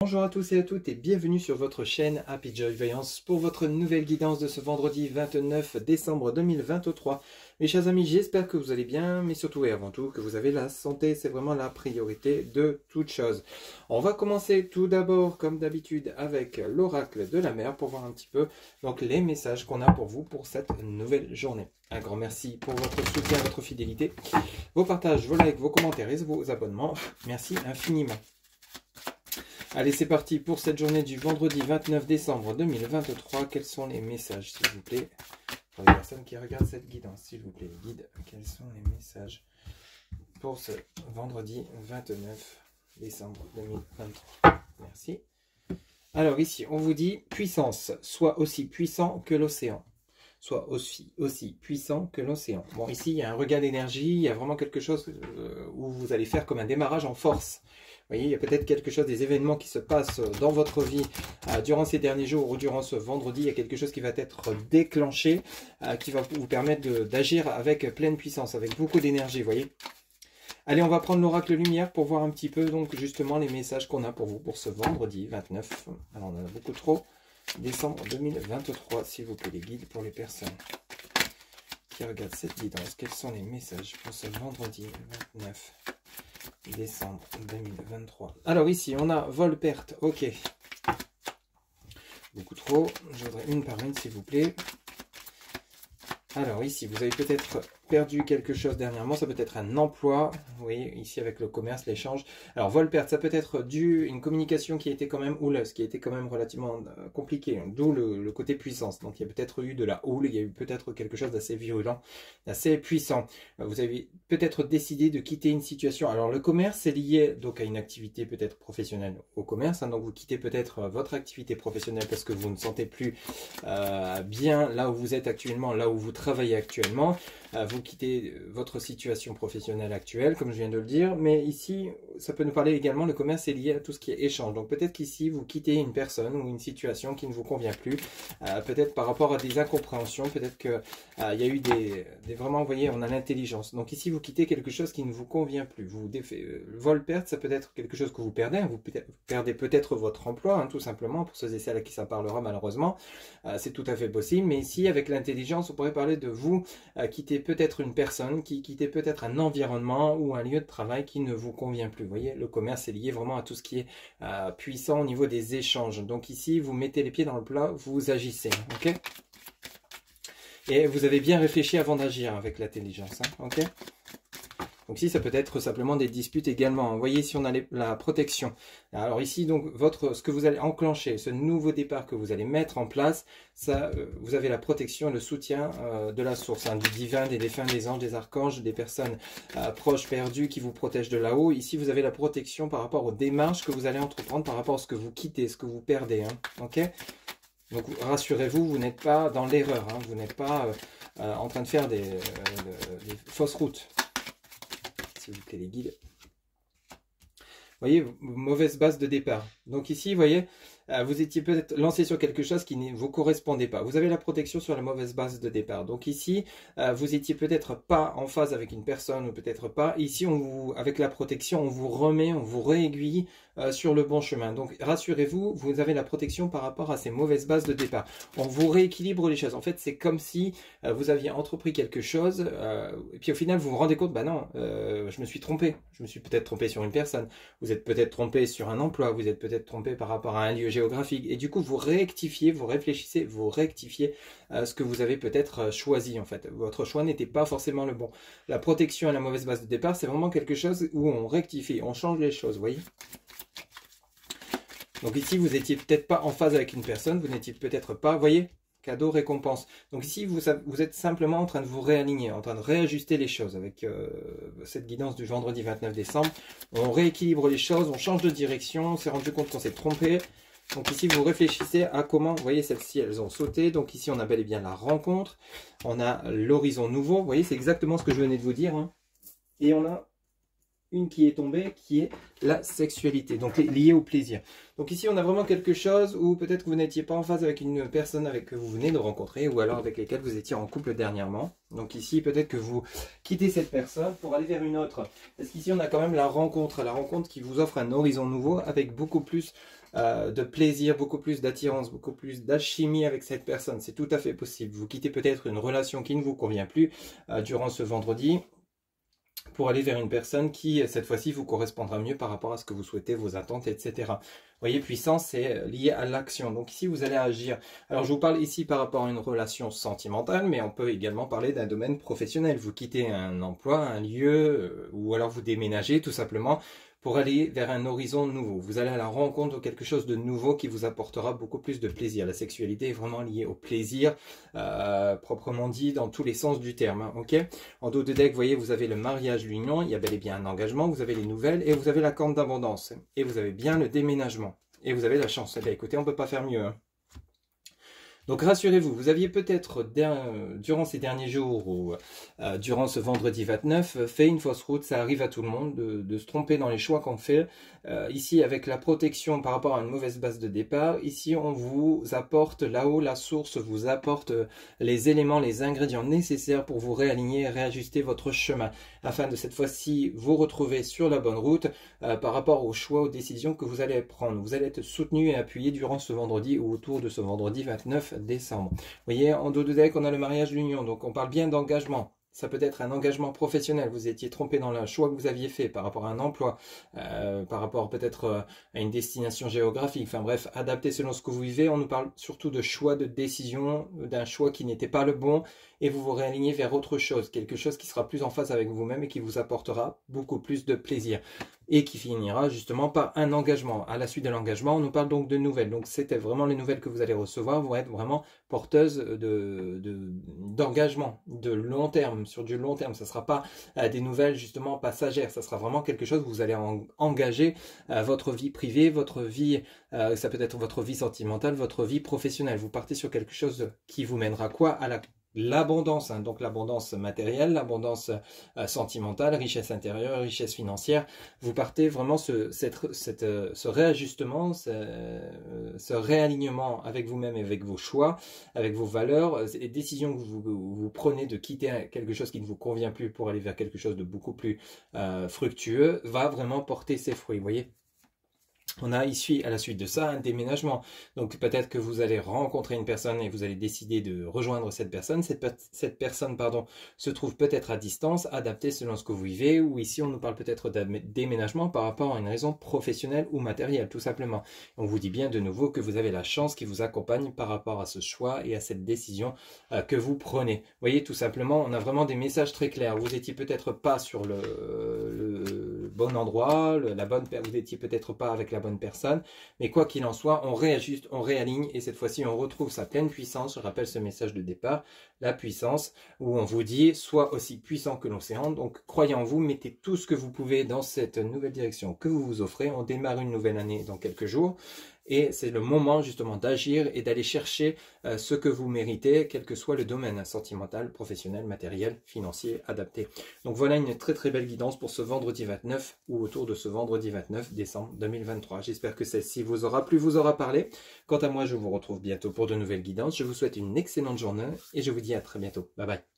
Bonjour à tous et à toutes et bienvenue sur votre chaîne Happy Joy Voyance pour votre nouvelle guidance de ce vendredi 29 décembre 2023. Mes chers amis, j'espère que vous allez bien, mais surtout et avant tout que vous avez la santé, c'est vraiment la priorité de toute chose. On va commencer tout d'abord comme d'habitude avec l'oracle de la mer pour voir un petit peu donc les messages qu'on a pour vous pour cette nouvelle journée. Un grand merci pour votre soutien, votre fidélité, vos partages, vos likes, vos commentaires et vos abonnements. Merci infiniment. Allez, c'est parti pour cette journée du vendredi 29 décembre 2023. Quels sont les messages, s'il vous plaît, pour les personnes qui regardent cette guidance, s'il vous plaît, les guides, quels sont les messages pour ce vendredi 29 décembre 2023? Merci. Alors ici, on vous dit puissance, soit aussi puissant que l'océan. Soit aussi puissant que l'océan. Bon, ici, il y a un regain d'énergie, il y a vraiment quelque chose où vous allez faire comme un démarrage en force. Vous voyez, il y a peut-être quelque chose, des événements qui se passent dans votre vie durant ces derniers jours ou durant ce vendredi. Il y a quelque chose qui va être déclenché, qui va vous permettre d'agir avec pleine puissance, avec beaucoup d'énergie, vous voyez. Allez, on va prendre l'oracle lumière pour voir un petit peu, donc, justement, les messages qu'on a pour vous pour ce vendredi 29. Alors, on en a beaucoup trop. Décembre 2023, s'il vous plaît, les guides pour les personnes qui regardent cette guidance. Quels sont les messages pour ce vendredi 29 décembre 2023? Alors ici, on a vol-perte, ok. Beaucoup trop, je voudrais une par une, s'il vous plaît. Alors ici, vous avez peut-être perdu quelque chose dernièrement, ça peut être un emploi, vous voyez, ici avec le commerce, l'échange. Alors vol-perte, ça peut être dû à une communication qui était quand même houleuse, qui était quand même relativement compliquée, d'où le côté puissance. Donc il y a peut-être eu de la houle, il y a eu peut-être quelque chose d'assez virulent, d'assez puissant. Vous avez peut-être décidé de quitter une situation. Alors le commerce, c'est lié donc à une activité peut-être professionnelle au commerce, hein, donc vous quittez peut-être votre activité professionnelle parce que vous ne sentez plus bien là où vous êtes actuellement, là où vous travaillez actuellement. Vous quittez votre situation professionnelle actuelle, comme je viens de le dire, mais ici, ça peut nous parler également, le commerce est lié à tout ce qui est échange. Donc peut-être qu'ici, vous quittez une personne ou une situation qui ne vous convient plus, peut-être par rapport à des incompréhensions, peut-être qu'il y a eu vraiment, vous voyez, on a l'intelligence. Donc ici, vous quittez quelque chose qui ne vous convient plus. Le vol-perte, ça peut être quelque chose que vous perdez, hein. Vous perdez peut-être votre emploi, hein, tout simplement, pour ceux et celles à qui ça parlera malheureusement. C'est tout à fait possible, mais ici, avec l'intelligence, on pourrait parler de vous quitter peut-être une personne, qui quittait peut-être un environnement ou un lieu de travail qui ne vous convient plus. Vous voyez, le commerce est lié vraiment à tout ce qui est puissant au niveau des échanges. Donc ici, vous mettez les pieds dans le plat, vous agissez, ok? Et vous avez bien réfléchi avant d'agir avec l'intelligence, hein, ok? Donc ici, ça peut être simplement des disputes également. Vous voyez, ici, on a la protection. Alors ici, donc, ce que vous allez enclencher, ce nouveau départ que vous allez mettre en place, ça, vous avez la protection et le soutien de la source, hein, du divin, des défunts, des anges, des archanges, des personnes proches, perdues, qui vous protègent de là-haut. Ici, vous avez la protection par rapport aux démarches que vous allez entreprendre, par rapport à ce que vous quittez, ce que vous perdez, hein, ok? Donc rassurez-vous, vous n'êtes pas dans l'erreur, hein, vous n'êtes pas en train de faire des fausses routes. S'il vous plaît, les guides. Vous voyez, mauvaise base de départ. Donc ici, vous voyez, vous étiez peut-être lancé sur quelque chose qui ne vous correspondait pas. Vous avez la protection sur la mauvaise base de départ. Donc ici, vous étiez peut-être pas en phase avec une personne ou peut-être pas. Ici, avec la protection, on vous remet, on vous réaiguille sur le bon chemin. Donc rassurez-vous, vous avez la protection par rapport à ces mauvaises bases de départ. On vous rééquilibre les choses. En fait, c'est comme si vous aviez entrepris quelque chose et puis au final, vous vous rendez compte, bah non, je me suis trompé. Je me suis peut-être trompé sur une personne. Vous êtes peut-être trompé sur un emploi. Vous êtes peut-être trompé par rapport à un lieu géographique. Et du coup, vous réactifiez, vous réfléchissez, vous rectifiez ce que vous avez peut-être choisi en fait. Votre choix n'était pas forcément le bon. La protection à la mauvaise base de départ, c'est vraiment quelque chose où on rectifie, on change les choses, vous voyez. Donc ici, vous n'étiez peut-être pas en phase avec une personne, vous n'étiez peut-être pas, vous voyez, cadeau, récompense. Donc ici, vous êtes simplement en train de vous réaligner, en train de réajuster les choses avec cette guidance du vendredi 29 décembre. On rééquilibre les choses, on change de direction, on s'est rendu compte qu'on s'est trompé. Donc ici, vous réfléchissez à comment, vous voyez, celles-ci, elles ont sauté. Donc ici, on a bel et bien la rencontre. On a l'horizon nouveau. Vous voyez, c'est exactement ce que je venais de vous dire, hein. Et on a une qui est tombée, qui est la sexualité, donc liée au plaisir. Donc ici, on a vraiment quelque chose où peut-être que vous n'étiez pas en phase avec une personne que vous venez de rencontrer ou alors avec lesquelles vous étiez en couple dernièrement. Donc ici, peut-être que vous quittez cette personne pour aller vers une autre. Parce qu'ici, on a quand même la rencontre qui vous offre un horizon nouveau avec beaucoup plus de plaisir, beaucoup plus d'attirance, beaucoup plus d'alchimie avec cette personne. C'est tout à fait possible. Vous quittez peut-être une relation qui ne vous convient plus durant ce vendredi, pour aller vers une personne qui, cette fois-ci, vous correspondra mieux par rapport à ce que vous souhaitez, vos attentes, etc. Vous voyez, puissance, c'est lié à l'action. Donc ici, vous allez agir. Alors, je vous parle ici par rapport à une relation sentimentale, mais on peut également parler d'un domaine professionnel. Vous quittez un emploi, un lieu, ou alors vous déménagez, tout simplement, pour aller vers un horizon nouveau. Vous allez à la rencontre de quelque chose de nouveau qui vous apportera beaucoup plus de plaisir. La sexualité est vraiment liée au plaisir, proprement dit, dans tous les sens du terme. Hein, ok. En dos de deck, vous voyez, vous avez le mariage, l'union, il y a bel et bien un engagement, vous avez les nouvelles, et vous avez la corde d'abondance. Et vous avez bien le déménagement. Et vous avez la chance. Eh bien, écoutez, on ne peut pas faire mieux. Hein. Donc rassurez-vous, vous aviez peut-être, durant ces derniers jours ou durant ce vendredi 29, fait une fausse route. Ça arrive à tout le monde de se tromper dans les choix qu'on fait. Ici, avec la protection par rapport à une mauvaise base de départ, ici on vous apporte là-haut, la source vous apporte les éléments, les ingrédients nécessaires pour vous réaligner et réajuster votre chemin, afin de cette fois-ci vous retrouver sur la bonne route par rapport aux choix, aux décisions que vous allez prendre. Vous allez être soutenu et appuyé durant ce vendredi ou autour de ce vendredi 29 décembre. Vous voyez, en dos de deck, on a le mariage, l'union, donc on parle bien d'engagement. Ça peut être un engagement professionnel, vous étiez trompé dans le choix que vous aviez fait par rapport à un emploi, par rapport peut-être à une destination géographique, enfin bref, adapté selon ce que vous vivez. On nous parle surtout de choix, de décision, d'un choix qui n'était pas le bon, et vous vous réalignez vers autre chose, quelque chose qui sera plus en phase avec vous-même et qui vous apportera beaucoup plus de plaisir. Et qui finira justement par un engagement. À la suite de l'engagement, on nous parle donc de nouvelles. Donc c'était vraiment les nouvelles que vous allez recevoir vont être vraiment porteuses d'engagement, de long terme, sur du long terme. Ça ne sera pas des nouvelles justement passagères. Ça sera vraiment quelque chose où vous allez engager votre vie privée, votre vie, ça peut être votre vie sentimentale, votre vie professionnelle. Vous partez sur quelque chose qui vous mènera quoi à l'abondance, hein, donc l'abondance matérielle, l'abondance sentimentale, richesse intérieure, richesse financière. Vous partez vraiment ce réajustement, ce réalignement avec vous-même et avec vos choix, avec vos valeurs, les décisions que vous prenez de quitter quelque chose qui ne vous convient plus pour aller vers quelque chose de beaucoup plus fructueux, va vraiment porter ses fruits, vous voyez. On a ici, à la suite de ça, un déménagement. Donc peut-être que vous allez rencontrer une personne et vous allez décider de rejoindre cette personne. Cette personne, pardon, se trouve peut-être à distance, adaptée selon ce que vous vivez. Ou ici, on nous parle peut-être d'un déménagement par rapport à une raison professionnelle ou matérielle, tout simplement. On vous dit bien de nouveau que vous avez la chance qui vous accompagne par rapport à ce choix et à cette décision que vous prenez. Vous voyez, tout simplement, on a vraiment des messages très clairs. Vous n'étiez peut-être pas sur le bon endroit, vous n'étiez peut-être pas avec la bonne personne, mais quoi qu'il en soit, on réajuste, on réaligne, et cette fois-ci, on retrouve sa pleine puissance. Je rappelle ce message de départ, la puissance, où on vous dit, sois aussi puissant que l'océan. Donc, croyez en vous, mettez tout ce que vous pouvez dans cette nouvelle direction que vous vous offrez. On démarre une nouvelle année dans quelques jours. Et c'est le moment justement d'agir et d'aller chercher ce que vous méritez, quel que soit le domaine, sentimental, professionnel, matériel, financier, adapté. Donc voilà une très très belle guidance pour ce vendredi 29 ou autour de ce vendredi 29 décembre 2023. J'espère que celle-ci vous aura plu, vous aura parlé. Quant à moi, je vous retrouve bientôt pour de nouvelles guidances. Je vous souhaite une excellente journée et je vous dis à très bientôt. Bye bye.